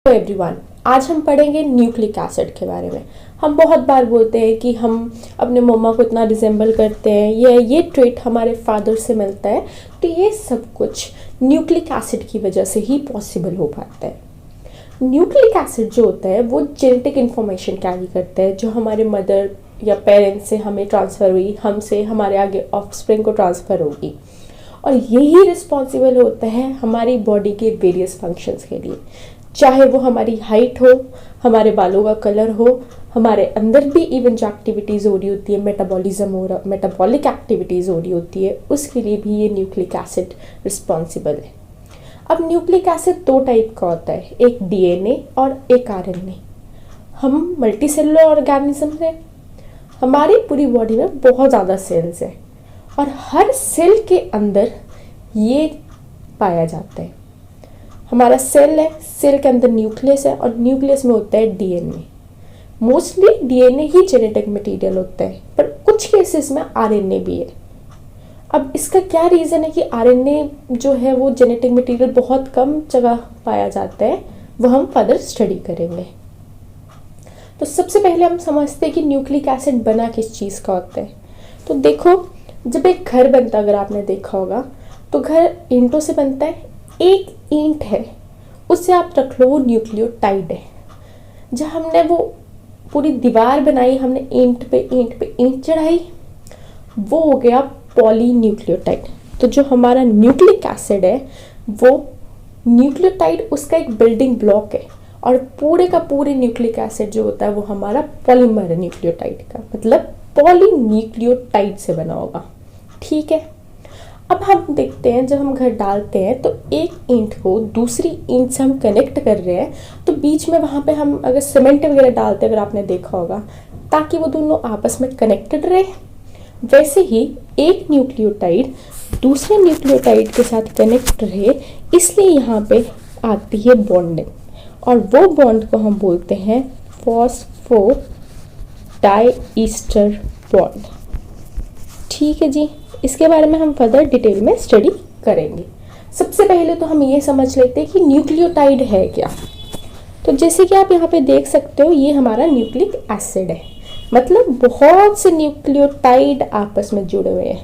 Hello everyone, आज हम पढ़ेंगे न्यूक्लिक एसिड के बारे में। हम बहुत बार बोलते हैं कि हम अपने मम्मा को इतना रिजेंबल करते हैं, ये ट्रेट हमारे फादर से मिलता है। तो ये सब कुछ न्यूक्लिक एसिड की वजह से ही पॉसिबल हो पाता है। न्यूक्लिक एसिड जो होता है वो जेनेटिक इन्फॉर्मेशन कैरी करता है, जो हमारे मदर या पेरेंट्स से हमें ट्रांसफ़र हुई, हमसे हमारे आगे ऑफस्प्रिंग को ट्रांसफ़र होगी, और यही रिस्पॉन्सिबल होता है हमारी बॉडी के वेरियस फंक्शंस के लिए। चाहे वो हमारी हाइट हो, हमारे बालों का कलर हो, हमारे अंदर भी इवन जो एक्टिविटीज़ हो रही होती है, मेटाबॉलिज्म हो रहा, मेटाबॉलिक एक्टिविटीज़ हो रही होती है, उसके लिए भी ये न्यूक्लिक एसिड रिस्पॉन्सिबल है। अब न्यूक्लिक एसिड दो टाइप का होता है, एक डीएनए और एक आरएनए। हम मल्टीसेलुलर ऑर्गेनिज्म हैं, हमारी पूरी बॉडी में बहुत ज़्यादा सेल्स हैं और हर सेल के अंदर ये पाया जाता है। हमारा सेल है, सेल के अंदर न्यूक्लियस है और न्यूक्लियस में होता है डीएनए। मोस्टली डीएनए ही जेनेटिक मटेरियल होता है, पर कुछ केसेस में आरएनए भी है। अब इसका क्या रीज़न है कि आरएनए जो है वो जेनेटिक मटेरियल बहुत कम जगह पाया जाता है, वो हम फर्दर स्टडी करेंगे। तो सबसे पहले हम समझते हैं कि न्यूक्लिक एसिड बना किस चीज़ का होता है। तो देखो, जब एक घर बनता है, अगर आपने देखा होगा, तो घर ईंटों से बनता है। एक ईंट है, उससे आप रख लो वो न्यूक्लियोटाइड है। जब हमने वो पूरी दीवार बनाई, हमने ईंट पे ईंट पे ईंट चढ़ाई, वो हो गया पॉलीन्यूक्लियोटाइड। तो जो हमारा न्यूक्लिक एसिड है वो न्यूक्लियोटाइड उसका एक बिल्डिंग ब्लॉक है, और पूरे का पूरे न्यूक्लिक एसिड जो होता है वो हमारा पॉलीमर है न्यूक्लियोटाइड का, मतलब पॉलीन्यूक्लियोटाइड से बना होगा। ठीक है, अब हम देखते हैं जब हम घर डालते हैं तो एक ईंट को दूसरी ईंट से हम कनेक्ट कर रहे हैं, तो बीच में वहाँ पे हम अगर सीमेंट वगैरह डालते हैं, अगर आपने देखा होगा, ताकि वो दोनों आपस में कनेक्टेड रहे। वैसे ही एक न्यूक्लियोटाइड दूसरे न्यूक्लियोटाइड के साथ कनेक्ट रहे, इसलिए यहाँ पे आती है बॉन्डिंग, और वो बॉन्ड को हम बोलते हैं फॉस्फोडाइईस्टर बॉन्ड। ठीक है जी, इसके बारे में हम फर्दर डिटेल में स्टडी करेंगे। सबसे पहले तो हम ये समझ लेते हैं कि न्यूक्लियोटाइड है क्या। तो जैसे कि आप यहाँ पे देख सकते हो, ये हमारा न्यूक्लिक एसिड है, मतलब बहुत से न्यूक्लियोटाइड आपस में जुड़े हुए हैं।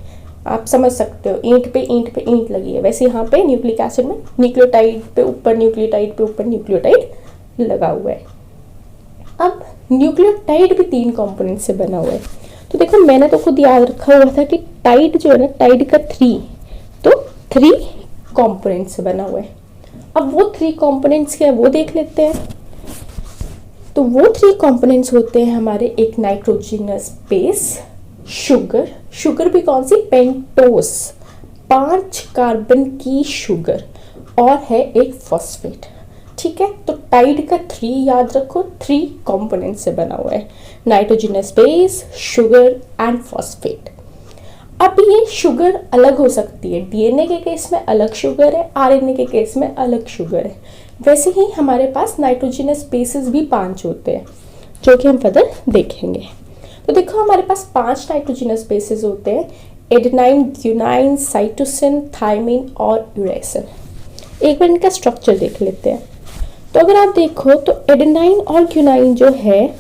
आप समझ सकते हो, ईंट पे ईंट लगी है, वैसे यहाँ पे न्यूक्लिक एसिड में न्यूक्लियोटाइड पे ऊपर न्यूक्लियोटाइड पे ऊपर न्यूक्लियोटाइड लगा हुआ है। अब न्यूक्लियोटाइड भी 3 कंपोनेंट से बना हुआ है। तो देखो, मैंने तो खुद याद रखा हुआ था कि टाइड जो है ना, टाइड का 3 कंपोनेंट से बना हुआ है। अब वो 3 कंपोनेंट्स क्या है वो देख लेते हैं। तो वो 3 कंपोनेंट्स होते हैं हमारे, एक नाइट्रोजनस बेस, शुगर भी कौन सी, पेंटोस, 5 कार्बन की शुगर, और है एक फॉस्फेट। ठीक है, तो टाइड का 3 याद रखो, 3 कंपोनेंट से बना हुआ है, nitrogenous base, sugar and phosphate. अब ये शुगर अलग हो सकती है, डीएनए के केस में अलग शुगर है, आरएनए के केस में अलग शुगर है। वैसे ही हमारे पास नाइट्रोजनस बेसेस भी 5 होते हैं, जो कि हम फर्दर देखेंगे। तो देखो, हमारे पास 5 नाइट्रोजनस बेसेस होते हैं, एडेनाइन, ग्यूनाइन, साइटोसिन, थायमिन और यूरेसिल। एक बार इनका स्ट्रक्चर देख लेते हैं। तो अगर आप देखो तो एडेनाइन और ग्यूनाइन जो है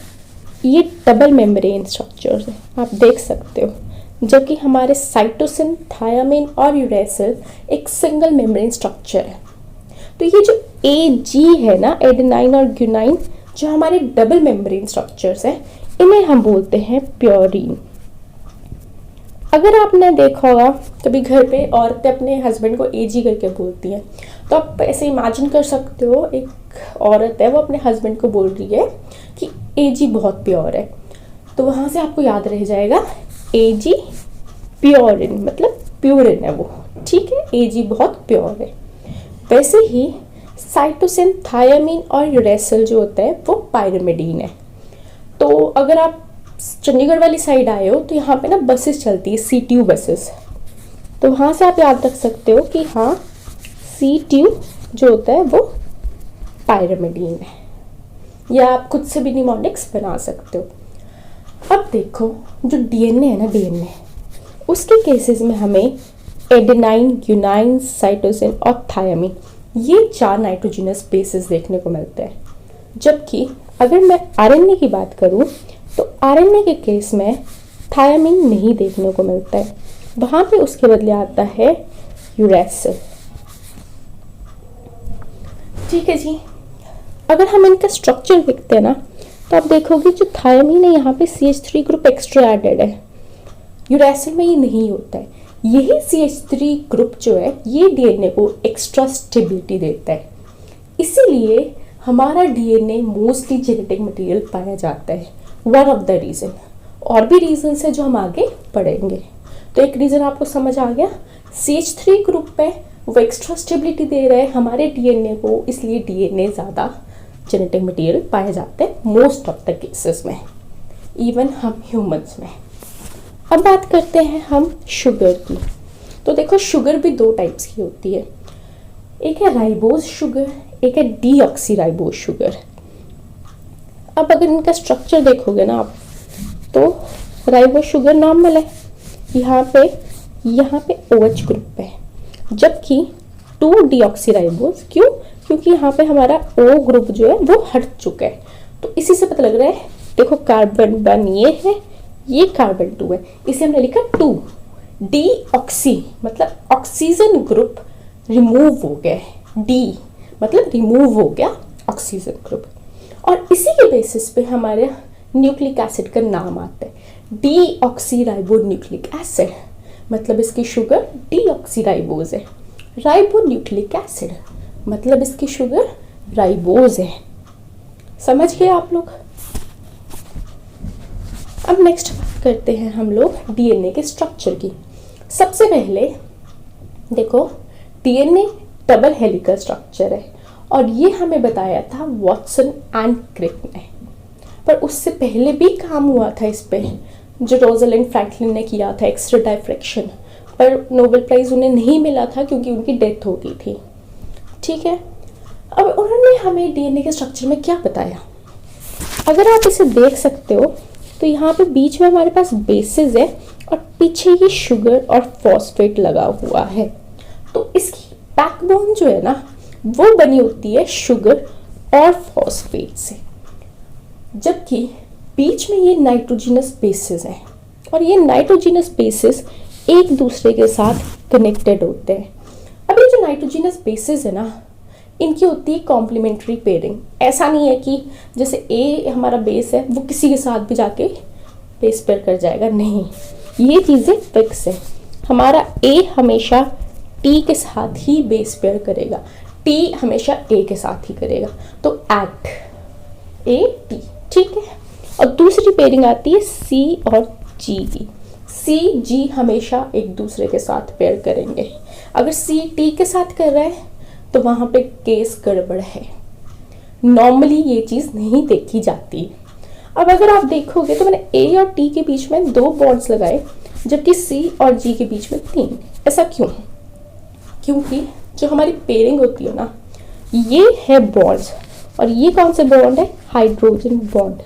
ये डबल मेम्ब्रेन स्ट्रक्चर्स है, आप देख सकते हो, जबकि हमारे साइटोसिन, थायमिन और यूरेसिल एक सिंगल मेम्ब्रेन स्ट्रक्चर है। तो ये जो एजी है ना, एडेनाइन और ग्यूनाइन, जो हमारे डबल मेम्ब्रेन स्ट्रक्चर्स हैं, इन्हें हम बोलते हैं प्योरीन। अगर आपने देखा होगा कभी घर पे औरतें अपने हस्बैंड को एजी करके बोलती हैं, तो आप ऐसे इमेजिन कर सकते हो, एक औरत है वो अपने हस्बैंड को बोल रही है कि एजी बहुत प्योर है। तो वहाँ से आपको याद रह जाएगा एजी प्योरिन, मतलब प्यूरिन है वो। ठीक है, एजी बहुत प्योर है। वैसे ही साइटोसिन, थायमिन और यूरेसिल जो होता है वो पायरिमिडीन है। तो अगर आप चंडीगढ़ वाली साइड आए हो तो यहाँ पे ना बसेस चलती है, सीटीयू बसेस, तो वहाँ से आप याद रख सकते हो कि हाँ, सीटीयू जो होता है वो पायरिमिडीन है, या आप खुद से भी निमोनिक्स बना सकते हो। अब देखो, जो डीएनए है ना, डीएनए उसके केसेस में हमें एडेनाइन, ग्यूनाइन, साइटोसिन और थायमिन, ये 4 नाइट्रोजनस बेसेस देखने को मिलते हैं। जबकि अगर मैं आरएनए की बात करूं तो आरएनए के केस में थायमिन नहीं देखने को मिलता है, वहां पे उसके बदले आता है यूरैसिल। ठीक है जी। अगर हम इनका स्ट्रक्चर देखते हैं ना तो आप देखोगे जो थायमिन है यहाँ पे CH3 ग्रुप एक्स्ट्रा एडेड है, यूरैसिल में ये नहीं होता है। यही CH3 ग्रुप जो है ये डीएनए को एक्स्ट्रा स्टेबिलिटी देता है, इसीलिए हमारा डीएनए मोस्टली जेनेटिक मटेरियल पाया जाता है। वन ऑफ द रीज़न, और भी रीजंस है जो हम आगे पढ़ेंगे। तो एक रीज़न आपको समझ आ गया, CH3 ग्रुप पे वो एक्स्ट्रा स्टेबिलिटी दे रहे हैं हमारे डीएनए को, इसलिए डीएनए ज़्यादा जेनेटिक मटेरियल पाए जाते हैं मोस्ट ऑफ द केसेस में, इवन हम ह्यूमंस में। अब बात करते हैं हम शुगर की। तो देखो शुगर भी दो टाइप्स की होती है, एक है राइबोज शुगर, एक है डीऑक्सीराइबोज शुगर। अब अगर इनका स्ट्रक्चर देखोगे ना आप तो राइबोज शुगर नॉर्मल है, यहाँ पे OH ग्रुप है, जबकि 2 डीऑक्सीराइबोज, क्यों? क्योंकि यहाँ पे हमारा O ग्रुप जो है वो हट चुका है। तो इसी से पता लग रहा है, देखो कार्बन 1 ये है, ये कार्बन 2 है, इसे हमने लिखा 2 डीऑक्सी, मतलब ऑक्सीजन ग्रुप रिमूव हो गया है, डी मतलब रिमूव हो गया ऑक्सीजन ग्रुप, और इसी के बेसिस पे हमारे न्यूक्लिक एसिड का नाम आता है डीऑक्सीराइबोन्यूक्लिक एसिड, मतलब इसकी शुगर डीऑक्सीराइबोज है। राइबोन्यूक्लिक एसिड मतलब इसकी शुगर राइबोज है। समझ गए आप लोग? अब नेक्स्ट बात करते हैं हम लोग डीएनए के स्ट्रक्चर की। सबसे पहले देखो डीएनए डबल हेलिकल स्ट्रक्चर है, और ये हमें बताया था वॉटसन एंड क्रिक ने, पर उससे पहले भी काम हुआ था इस पे, जो रोज़लिंड फ्रैंकलिन ने किया था एक्स-रे डायफ्रैक्शन, पर नोबेल प्राइज़ उन्हें नहीं मिला था क्योंकि उनकी डेथ हो गई थी। ठीक है, अब उन्होंने हमें डीएनए के स्ट्रक्चर में क्या बताया, अगर आप इसे देख सकते हो तो यहाँ पे बीच में हमारे पास बेसिस है और पीछे ये शुगर और फॉस्फेट लगा हुआ है। तो इसकी बैकबोन जो है ना वो बनी होती है शुगर और फॉस्फेट से, जबकि बीच में ये नाइट्रोजिनस बेसिस है, और ये नाइट्रोजिनस बेसिस एक दूसरे के साथ कनेक्टेड होते हैं। अब ये जो नाइट्रोजिनस बेसिस है ना, इनकी होती है कॉम्प्लीमेंट्री पेयरिंग। ऐसा नहीं है कि जैसे ए हमारा बेस है वो किसी के साथ भी जाके बेस पेयर कर जाएगा, नहीं, ये चीज़ें फिक्स है। हमारा ए हमेशा टी के साथ ही बेस पेयर करेगा, टी हमेशा ए के साथ ही करेगा, तो एट ए टी। ठीक है, और दूसरी पेयरिंग आती है सी और जी की। सी जी हमेशा एक दूसरे के साथ पेयर करेंगे। अगर सी टी के साथ कर रहा है तो वहाँ पे केस गड़बड़ है, नॉर्मली ये चीज़ नहीं देखी जाती। अब अगर आप देखोगे तो मैंने ए और टी के बीच में 2 बॉन्ड्स लगाए, जबकि सी और जी के बीच में 3। ऐसा क्यों? क्योंकि जो हमारी पेयरिंग होती है ना, ये है बॉन्ड्स, और ये कौन से बॉन्ड है? Hydrogen bond.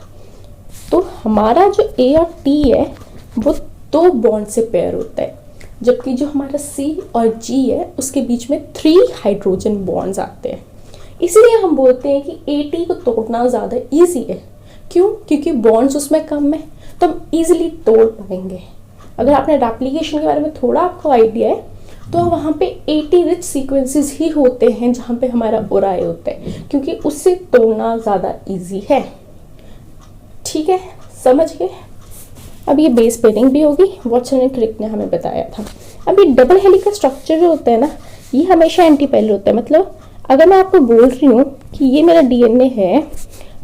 तो हमारा जो ए और टी है वो 2 बॉन्ड से पेयर होता है, जबकि जो हमारा सी और जी है उसके बीच में 3 हाइड्रोजन बॉन्ड्स आते हैं। इसलिए हम बोलते हैं कि एटी को तोड़ना ज़्यादा इजी है। क्यों? क्योंकि बॉन्ड्स उसमें कम है, तो हम इजीली तोड़ पाएंगे। अगर आपने रेप्लिकेशन के बारे में थोड़ा आपको आइडिया है तो वहाँ पे 80 रिच सीक्वेंसेस ही होते हैं जहाँ पे हमारा ओराई होता है, क्योंकि उससे तोड़ना ज़्यादा इजी है। ठीक है, समझ गए? अब ये बेस पेयरिंग भी होगी, वॉटसन एंड क्रिक ने हमें बताया था। अब ये डबल हेलिकल स्ट्रक्चर जो होता है ना, ये हमेशा एंटी पैरेलल होता है। मतलब अगर मैं आपको बोल रही हूँ कि ये मेरा डीएनए है,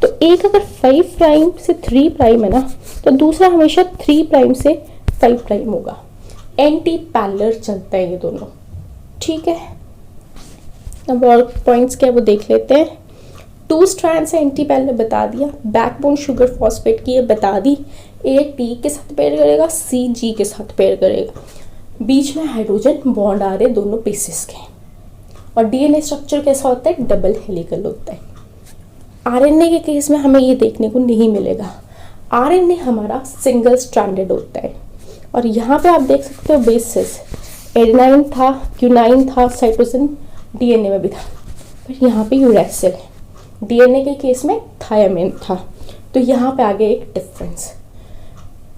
तो एक अगर 5 प्राइम से 3 प्राइम है ना, तो दूसरा हमेशा 3 प्राइम से 5 प्राइम होगा। एंटी पैरेलल चलता है ये दोनों। ठीक है, अब और पॉइंट्स क्या वो देख लेते हैं। 2 स्ट्रैंड्स है एंटी पैरेलल बता दिया, बैकबोन शुगर फॉस्फेट की ये बता दी, ए टी के साथ पेयर करेगा, सी जी के साथ पेयर करेगा, बीच में हाइड्रोजन बॉन्ड आ रहे दोनों बेसिस के। और डीएनए स्ट्रक्चर कैसा होता है? डबल हेलिकल होता है। आरएनए के केस में हमें ये देखने को नहीं मिलेगा। आरएनए हमारा सिंगल स्ट्रैंडेड होता है, और यहाँ पे आप देख सकते हो बेसिस एडेनाइन था, यूनाइन था, साइटोसिन डीएनए में भी था, पर यहाँ पे यूरैसिल है। डीएनए के केस में थायमिन था। तो यहाँ पे आ गया एक डिफरेंस।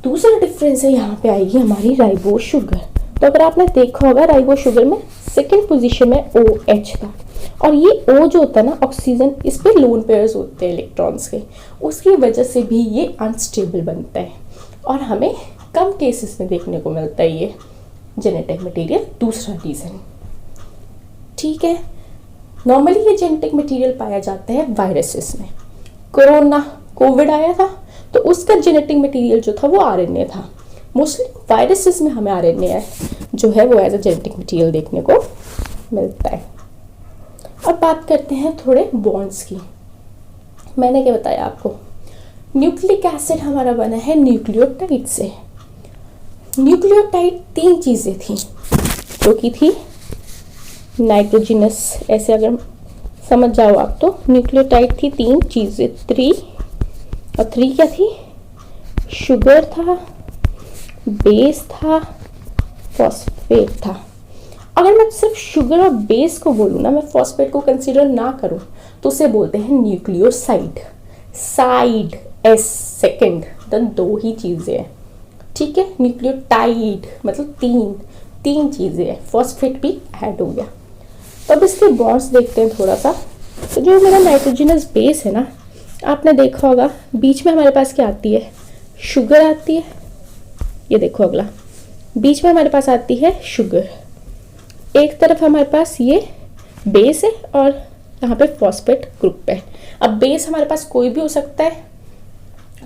दूसरा डिफरेंस है यहाँ पे आएगी हमारी राइबोस शुगर। तो अगर आपने देखा होगा राइबोस शुगर में सेकेंड पोजीशन में OH था, और ये O जो होता है ना ऑक्सीजन, इस पे लोन पेयर्स होते हैं इलेक्ट्रॉन्स के, उसकी वजह से भी ये अनस्टेबल बनता है और हमें कम केसेस में देखने को मिलता है ये जेनेटिक मटेरियल। दूसरा रीज़न, ठीक है, नॉर्मली ये जेनेटिक मटेरियल पाया जाता है वायरसेस में। कोविड आया था तो उसका जेनेटिक मटेरियल जो था वो RNA था। मोस्टली वायरसेस में हमें RNA जो है वो एज अ जेनेटिक मटेरियल देखने को मिलता है। अब बात करते हैं थोड़े बॉन्ड्स की। मैंने क्या बताया आपको, न्यूक्लिक एसिड हमारा बना है न्यूक्लियोटाइड से। न्यूक्लियोटाइड 3 चीज़ें थी जो कि थी नाइट्रोजिनस, ऐसे अगर समझ जाओ आप तो न्यूक्लियोटाइड थी 3 चीज़ें, 3 और 3 क्या थी, शुगर था, बेस था, फॉस्फेट था। अगर मैं सिर्फ शुगर और बेस को बोलूँ ना, मैं फॉस्फेट को कंसीडर ना करूँ, तो उसे बोलते हैं न्यूक्लियोसाइड। साइड एस सेकेंड, तो 2 ही चीज़ें हैं, ठीक है। न्यूक्लियोटाइड मतलब 3 चीज़ें हैं, फॉस्फेट भी ऐड हो गया। तो अब इसके बॉन्ड्स देखते हैं थोड़ा सा। तो जो मेरा नाइट्रोजनस बेस है ना, आपने देखा होगा बीच में हमारे पास क्या आती है, शुगर आती है। ये देखो अगला, बीच में हमारे पास आती है शुगर, एक तरफ हमारे पास ये बेस है और यहाँ पे फॉस्फेट ग्रुप है। अब बेस हमारे पास कोई भी हो सकता है,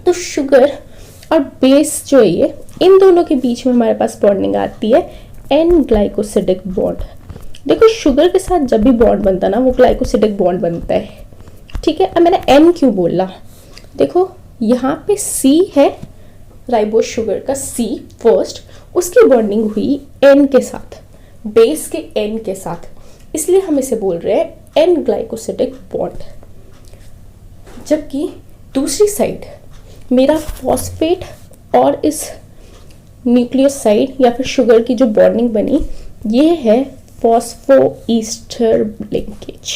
तो शुगर और बेस जो है ये, इन दोनों के बीच में हमारे पास बॉन्डिंग आती है एन ग्लाइकोसिडिक बॉन्ड। देखो शुगर के साथ जब भी बॉन्ड बनता है ना, वो ग्लाइकोसिडिक बॉन्ड बनता है, ठीक है। अब मैंने एन क्यों बोला, देखो यहाँ पे सी है राइबोस शुगर का, सी फर्स्ट, उसकी बॉन्डिंग हुई एन के साथ, बेस के एन के साथ, इसलिए हम इसे बोल रहे हैं एन ग्लाइकोसिडिक बॉन्ड। जबकि दूसरी साइड मेरा फॉस्फेट और इस न्यूक्लियोसाइड या फिर शुगर की जो बॉन्डिंग बनी, ये है फॉस्फोईस्टर लिंकेज।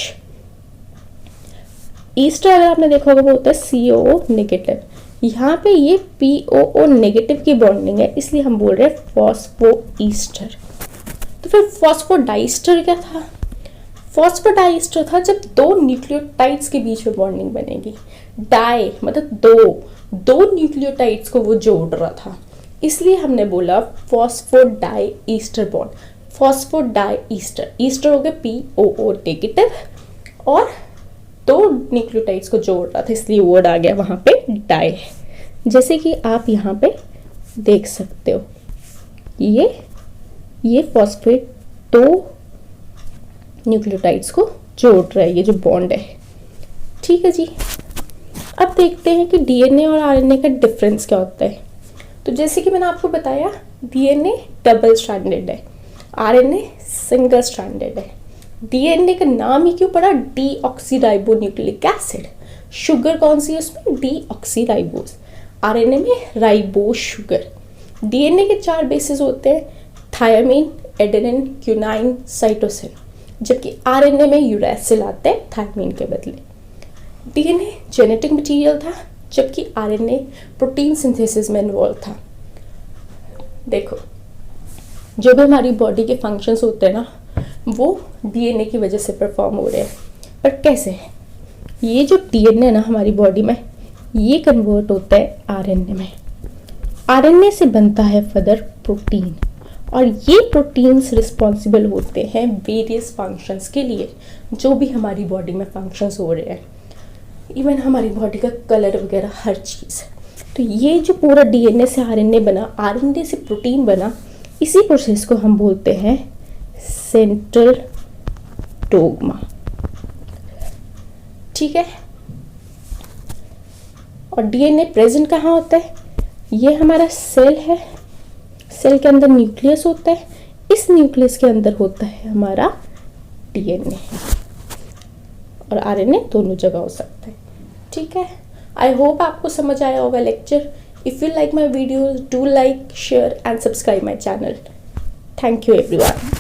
ईस्टर अगर आपने देखा होगा वो होता है COO नेगेटिव, यहाँ पे ये POO नेगेटिव की बॉन्डिंग है, इसलिए हम बोल रहे हैं फॉस्फोईस्टर। तो फिर फॉस्फोडाइस्टर क्या था, फॉस्फोडाइस्टर था जब 2 न्यूक्लियोटाइड्स के बीच में बॉन्डिंग बनेगी। डाई मतलब दो न्यूक्लियोटाइड्स को वो जोड़ रहा था, इसलिए हमने बोला फॉस्फोडाइस्टर बॉन्ड। फॉस्फोडाइस्टर, ईस्टर हो गया POO नेगेटिव और 2 न्यूक्लियोटाइड्स को जोड़ रहा था, इसलिए वर्ड आ गया वहाँ पे डाई। जैसे कि आप यहाँ पे देख सकते हो, ये फॉस्फेट 2 न्यूक्लियोटाइड्स को जोड़ रहा है, ये जो बॉन्ड है, ठीक है जी। अब देखते हैं कि DNA और RNA का डिफरेंस क्या होता है। तो जैसे कि मैंने आपको बताया, DNA डबल स्ट्रैंडेड है, RNA सिंगल स्ट्रैंडेड है। DNA का नाम ही क्यों पड़ा, डीऑक्सीराइबोन्यूक्लिक एसिड। शुगर कौन सी है उसमें, डीऑक्सीराइबोस। RNA में राइबोस शुगर। DNA के 4 बेसिस होते हैं, थायमिन, एडेनिन, क्यूनाइन, साइटोसिन, जबकि RNA में यूरैसिल आता है थायमिन के बदले। DNA जेनेटिक मटेरियल था, जबकि RNA प्रोटीन सिंथेसिस में इन्वॉल्व था। देखो जो भी हमारी बॉडी के फंक्शंस होते हैं ना, वो DNA की वजह से परफॉर्म हो रहे हैं। पर कैसे, ये जो DNA है ना हमारी बॉडी में, ये कन्वर्ट होता है RNA में। RNA से बनता है फर्दर प्रोटीन, और ये प्रोटीन्स रिस्पॉन्सिबल होते हैं वेरियस फंक्शंस के लिए, जो भी हमारी बॉडी में फंक्शंस हो रहे हैं, इवन हमारी बॉडी का कलर वगैरह हर चीज़। तो ये जो पूरा DNA से RNA बना, RNA से प्रोटीन बना, इसी प्रोसेस को हम बोलते हैं सेंट्रल डोग्मा, ठीक है। और DNA प्रेजेंट कहाँ होता है, ये हमारा सेल है, सेल के अंदर न्यूक्लियस होता है, इस न्यूक्लियस के अंदर होता है हमारा DNA, और RNA दोनों जगह हो सकता है, ठीक है। आई होप आपको समझ आया होगा lecture. If you like my videos, do like, share and subscribe my channel. Thank you everyone.